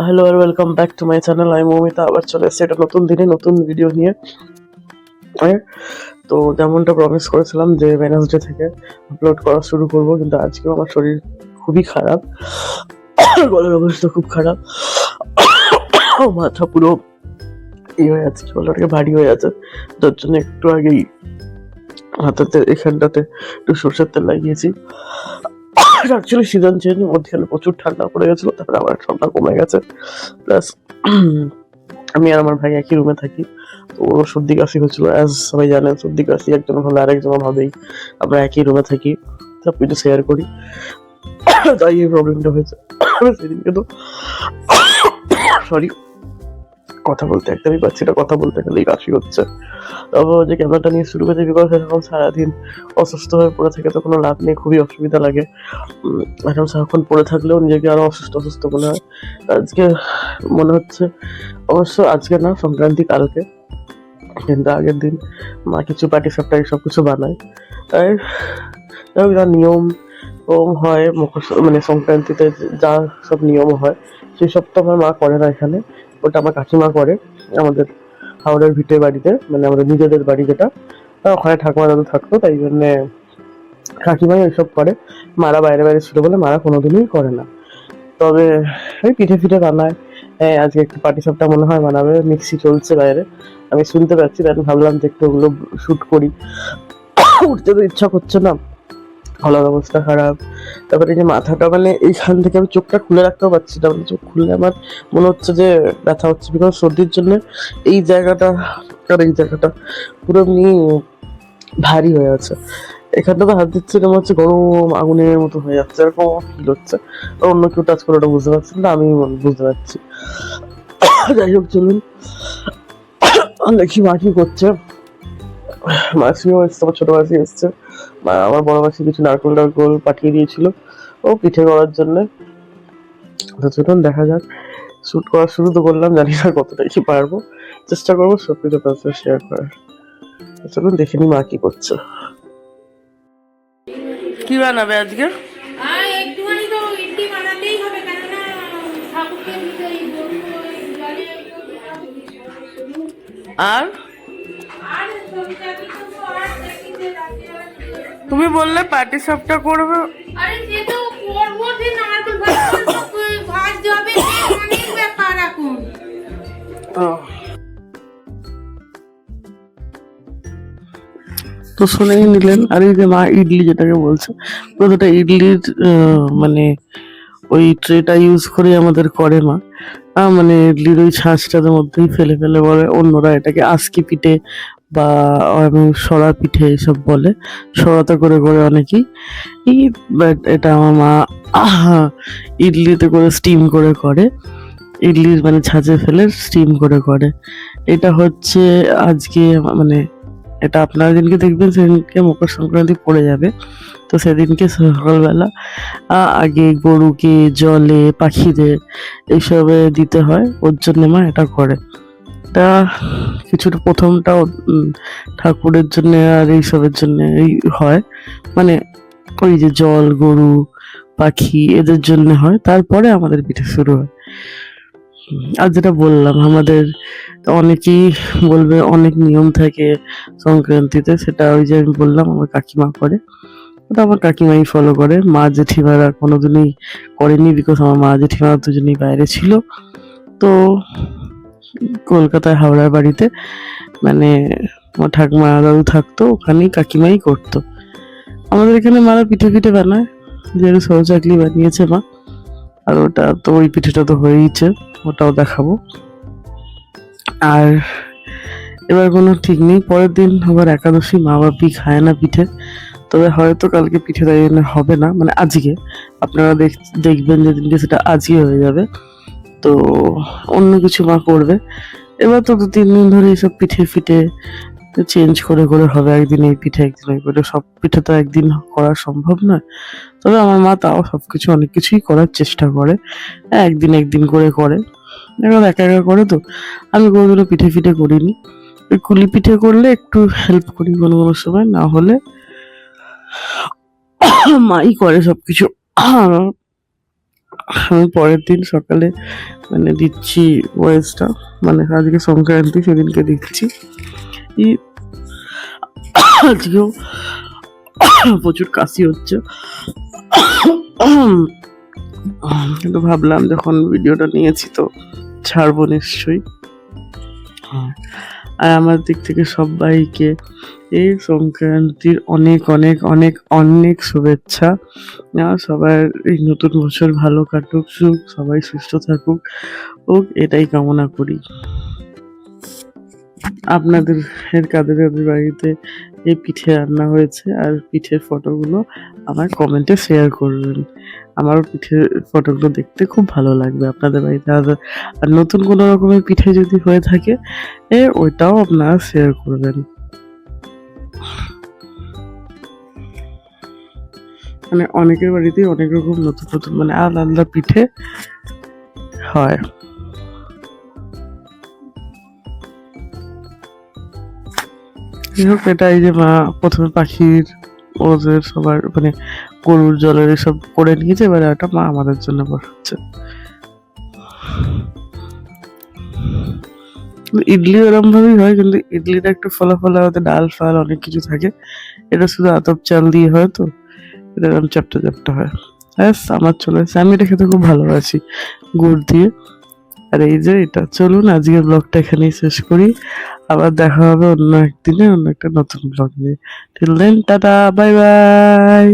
Hello আর welcome back to my channel. আমি মৌমিতা আবার চলে এসেছি একটা নতুন দিনে নতুন ভিডিও নিয়ে। তো যেমনটা প্রমিস করেছিলাম যে ওয়েডনেসডে থেকে আপলোড করা শুরু করব, কিন্তু আজকেও আমার শরীর খুবই খারাপ, গলার অবস্থা খুব খারাপ, মাথা পুরো হয়ে যাচ্ছে, গলাটাকে ভারী হয়ে আছে, যার জন্য একটু আগেই হাতেতে এখানটাতে একটু সরষের তেল লাগিয়েছি। অ্যাকচুয়ালি সিজন চেঞ্জ, মধ্যখানে প্রচুর ঠান্ডা পড়ে গেছিলো, তারপরে আবার ঠান্ডা কমে গেছে। প্লাস আমি আর আমার ভাই একই রুমে থাকি, তো ওর সর্দি কাশি হয়েছিল। অ্যাজ সবাই জানেন, সর্দি কাশি একজন হলে আরেকজন ভাবেই আমরা একই রুমে থাকি, সব কিছু শেয়ার করি, তাই এই প্রবলেমটা হয়েছে। সেদিনকে তো সরি, কথা বলতে একদমই পারছি না, কথা বলতে গেলেই কাশি হচ্ছে। তবে যে ক্যামেরাটা নিয়ে শুরু করেছে, বিকজ এখন সারাদিন অসুস্থ হয়ে পড়ে থাকে তো কোনো লাভ নেই, খুবই অসুবিধা লাগে। এখন সারাক্ষণ পড়ে থাকলেও নিজেকে আরো অসুস্থ অসুস্থ মনে হয়। আজকে মনে হচ্ছে, অবশ্য আজকে না, সংক্রান্তি কালকে, কিন্তু আগের দিন মা কিছু পাটি সাপটা সব কিছু বানায়। তাই যা নিয়ম হয় মানে সংক্রান্তিতে যা সব নিয়ম হয় সেই সব তো আমার মা করে না এখানে, ওটা আমার কাকিমা করে আমাদের হাওড়ার ভিটে বাড়িতে, মানে আমাদের নিজেদের বাড়ি যেটা, ওখানে ঠাকুমা দাদু থাকতো, তাই জন্যে কাকিমাই ওইসব করে। মারা বাইরে বাইরে ছিল বলে মারা কোনোদিনই করে না। তবে ওই পিঠে ফিঠে বানায়। হ্যাঁ, আজকে একটু পাটি সাপটা মনে হয় বানাবে, মিক্সি চলছে বাইরে, আমি শুনতে পাচ্ছি, তাই ভাবলাম যে একটু ওগুলো শুট করি। উঠতে তো ইচ্ছা করছে না, গলার অবস্থা খারাপ। তারপরে যে মাথাটা, মানে এইখান থেকে আমি চোখটা খুলে রাখতেও পারছি না, মানে চোখ খুললে আমার মনে হচ্ছে যে ব্যথা হচ্ছে, বিকজ সর্দির জন্য এই জায়গাটা আর এই জায়গাটা পুরো এমনি ভারী হয়ে আছে। এখানটা তো হাত দিচ্ছে, মনে হচ্ছে গরম আগুনের মতো হয়ে যাচ্ছে, এরকম ফিল হচ্ছে। আর অন্য কেউ টাচ করে ওটা বুঝতে পারছি না, আমি বুঝতে পারছি। যাই হোক, চলুন দেখি মা কি করছে। মাসিও এসছে, আমার ছোট মাসি এসছে, আমার বড় মাসি কিছু নারকেল টারকেল পাঠিয়ে দিয়েছিল ও পিঠে করার জন্য। তো চলুন দেখা যাক, শুট করা শুরু তো করলাম, জানি না কতটা কি পারবো, চেষ্টা করবো সবকিছু আপনার সাথে শেয়ার করার। চলুন দেখে নি মা কি করছে। কি বানাবে আজকে? আর তুমি বললে পাটি সাপটা করবে। আরে সে তো করবো, যে নারকেল ভাজ যাবে, অনেক ব্যাপার এখন। তো শুনেই নিলেন। আর এই যে মা ইডলি যেটাকে বলছে, প্রতিটা ইডলির মানে ওই ট্রেটা ইউজ করে আমাদের করে মা, মানে ইডলির ওই ছাঁচটার মধ্যেই ফেলে ফেলে বলে, অন্যরা এটাকে আস্কি পিঠে বা সরা পিঠে এসব বলে, সরাতে করে করে অনেকেই। বাট এটা আমার মা ইডলিতে করে স্টিম করে করে, ইডলির মানে ছাঁচে ফেলে স্টিম করে করে। এটা হচ্ছে আজকে, মানে এটা আপনারা যেদিনকে দেখবেন সেদিনকে মকর সংক্রান্তি পড়ে যাবে, তো সেদিনকে সকালবেলা আগে গরুকে জলে পাখিদের এইসবে দিতে হয়, ওর জন্য মা এটা করে। এটা কিছুটা প্রথমটা ঠাকুরের জন্য আর এইসবের জন্য এই হয়, মানে ওই যে জল, গরু, পাখি এদের জন্য হয়, তারপরে আমাদের পিঠে শুরু হয়। আর যেটা বললাম, আমাদের অনেকেই বলবে অনেক নিয়ম থাকে সংক্রান্তিতে, সেটা ওই যে আমি বললাম আমার কাকিমা করে, ওটা আমার কাকিমাই ফলো করে, মা জেঠিমারা কোনোদিনই করেনি, বিকজ আমার মা জেঠিমারা দুজনেই বাইরে ছিল। তো কলকাতায় হাওড়ার বাড়িতে, মানে আমার ঠাকুমা দাদু থাকতো, ওখানেই কাকিমাই করতো। আমাদের এখানে মারা পিঠে পিঠে বানায়, যেহেতু সরু চাকলি বানিয়েছে মা, আর ওটা তো ওই পিঠেটা তো হয়েইছে, ওটাও দেখাবো। আর এবার কোনো ঠিক নেই, পরের দিন আবার একাদশী, মা বাপি খায় না পিঠে, তবে হয়তো কালকে পিঠে তাই জন্য হবে না, মানে আজকে আপনারা দেখবেন যেদিনকে সেটা আজকে হয়ে যাবে, তো অন্য কিছু মা করবে। এবার তো 2-3 দিন ধরে এইসব পিঠে ফিটে চেঞ্জ করে করে হবে, একদিন এই পিঠে একদিন ওই পিঠে, সব পিঠে তো একদিন করা সম্ভব নয়। তবে আমার মা তাও সবকিছু অনেক কিছুই করার চেষ্টা করে, একদিন একদিন করে করে, এবার একা একা করে তো, আমি কোনোদিনও পিঠে ফিটে করিনি। ওই কুলি পিঠে করলে একটু হেল্প করি কোনো কোনো সময়, না হলে মাই করে সবকিছু। আমি পরের দিন সকালে মানে দিচ্ছি ভয়েসটা, মানে আজকে সংক্রান্তি সেদিনকে দিচ্ছি। আজকেও প্রচুর কাশি হচ্ছে, কিন্তু ভাবলাম যখন ভিডিওটা নিয়েছি তো ছাড়বো নিশ্চয়ই। আর আমার দিক থেকে সবাইকে এই সংক্রান্তির অনেক অনেক অনেক অনেক শুভেচ্ছা। সবার এই নতুন বছর ভালো কাটুক, সবাই সুস্থ থাকুক এটাই কামনা করি। আপনাদের কাদের কাদের বাড়িতে এই পিঠে রান্না হয়েছে আর পিঠের ফটোগুলো আমার কমেন্টে শেয়ার করবেন। আমারও পিঠের ফটোগুলো দেখতে খুব ভালো লাগবে আপনাদের বাড়িতে। আর নতুন কোনো রকমের পিঠে যদি হয়ে থাকে ওইটাও আপনারা শেয়ার করবেন। মানে অনেকের বাড়িতেই অনেক রকম নতুন নতুন মানে আলাদা আলাদা পিঠে হয়। এটা এই যে মা প্রথমে পাখির ওদের সবার মানে গরুর জলের এসব করে নিয়েছে, এবারে একটা মা আমাদের জন্য বসাচ্ছে। ইডলি ওরম ভাবেই হয়, কিন্তু ইডলিটা একটু ফলা ফলা হতে ডাল ফাল অনেক কিছু থাকে, এটা শুধু আতপ চাল দিয়ে হয় তো এটা এরকম চ্যাপ্টা চ্যাপ্টা হয়। ব্যাস আমার চলে এসেছে, আমি এটা খেতে খুব ভালোবাসি গুড় দিয়ে। আর এই যে এটা, চলুন আজকের ব্লগটা এখানেই শেষ করি, আবার দেখা হবে অন্য একদিনে অন্য একটা নতুন ব্লগ নিয়ে। Till then tata, bye by.